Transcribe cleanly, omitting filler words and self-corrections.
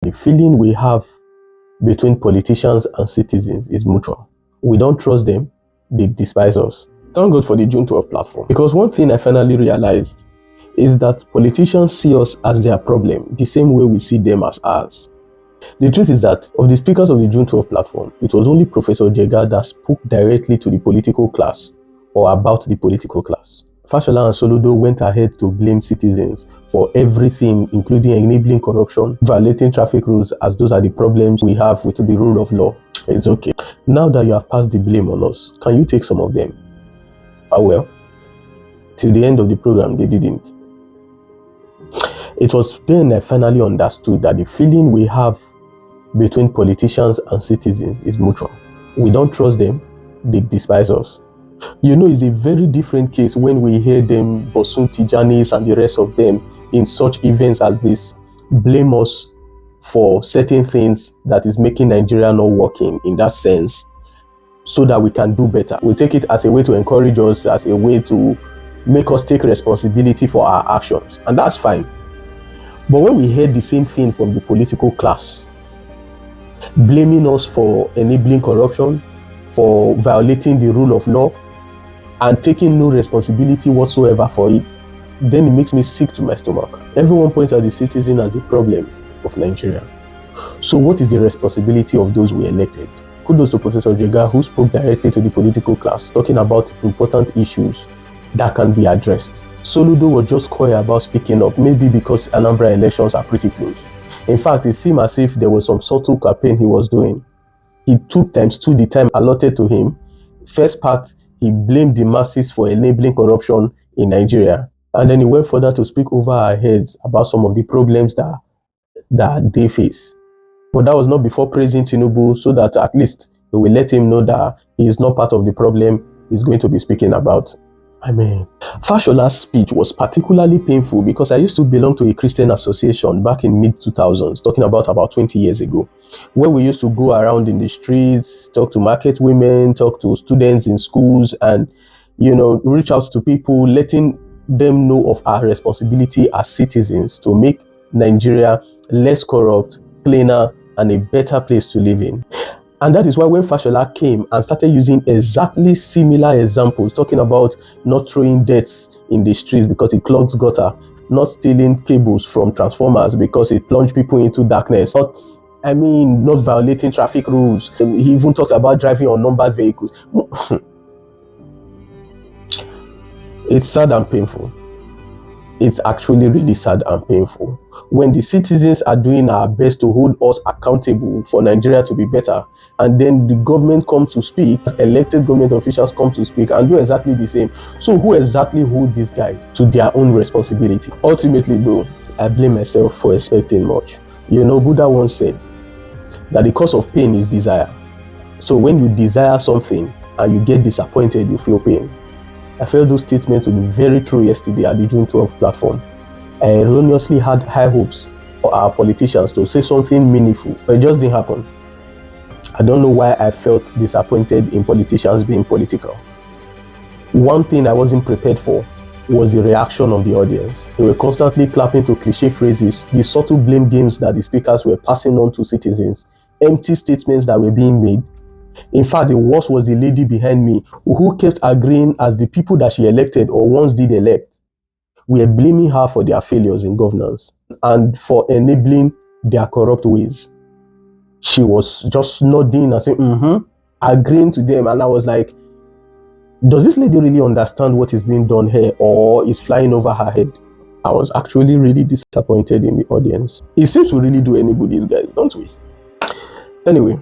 The feeling we have between politicians and citizens is mutual. We don't trust them, they despise us. Thank God for the June 12 platform. Because one thing I finally realized is that politicians see us as their problem, the same way we see them as ours. The truth is that of the speakers of the June 12 platform, it was only Professor Jega that spoke directly to the political class or about the political class. Fashola and Soludo went ahead to blame citizens for everything, including enabling corruption, violating traffic rules, as those are the problems we have with the rule of law. It's okay. Now that you have passed the blame on us, can you take some of them? Well, till the end of the program, they didn't. It was then I finally understood that the feeling we have between politicians and citizens is mutual. We don't trust them, they despise us. You know, it's a very different case when we hear them, Bosun Tijanis and the rest of them, in such events as this, blame us for certain things that is making Nigeria not working in that sense, so that we can do better. We take it as a way to encourage us, as a way to make us take responsibility for our actions, and that's fine. But when we hear the same thing from the political class, blaming us for enabling corruption, for violating the rule of law, and taking no responsibility whatsoever for it, then it makes me sick to my stomach. Everyone points at the citizen as the problem of Nigeria. So what is the responsibility of those we elected? Kudos to Professor Jega, who spoke directly to the political class, talking about important issues that can be addressed. Soludo was just coy about speaking up, maybe because Anambra elections are pretty close. In fact, it seemed as if there was some subtle campaign he was doing. He took ×2 the time allotted to him. First part, he blamed the masses for enabling corruption in Nigeria. And then he went further to speak over our heads about some of the problems that they face. But that was not before praising Tinubu, so that at least we will let him know that he is not part of the problem he's going to be speaking about. Fashola's speech was particularly painful because I used to belong to a Christian association back in mid-2000s, talking about 20 years ago, where we used to go around in the streets, talk to market women, talk to students in schools, and, you know, reach out to people, letting them know of our responsibility as citizens to make Nigeria less corrupt, cleaner, and a better place to live in. And that is why when Fashola came and started using exactly similar examples, talking about not throwing debts in the streets because it clogs gutter, not stealing cables from transformers because it plunged people into darkness, not violating traffic rules. He even talked about driving unnumbered vehicles. It's sad and painful. It's actually really sad and painful. When the citizens are doing our best to hold us accountable for Nigeria to be better, and then the government comes to speak, elected government officials come to speak and do exactly the same. So who exactly hold these guys to their own responsibility? Ultimately though, I blame myself for expecting much. You know, Buddha once said that the cause of pain is desire. So when you desire something and you get disappointed, you feel pain. I felt those statements to be very true yesterday at the June 12 platform. I erroneously had high hopes for our politicians to say something meaningful, but it just didn't happen. I don't know why I felt disappointed in politicians being political. One thing I wasn't prepared for was the reaction of the audience. They were constantly clapping to cliche phrases, the subtle blame games that the speakers were passing on to citizens, empty statements that were being made. In fact, the worst was the lady behind me who kept agreeing as the people that she elected or once did elect were blaming her for their failures in governance and for enabling their corrupt ways. She was just nodding and saying, agreeing to them. And I was like, does this lady really understand what is being done here, or is flying over her head? I was actually really disappointed in the audience. It seems we really do anybody's guys, don't we? Anyway.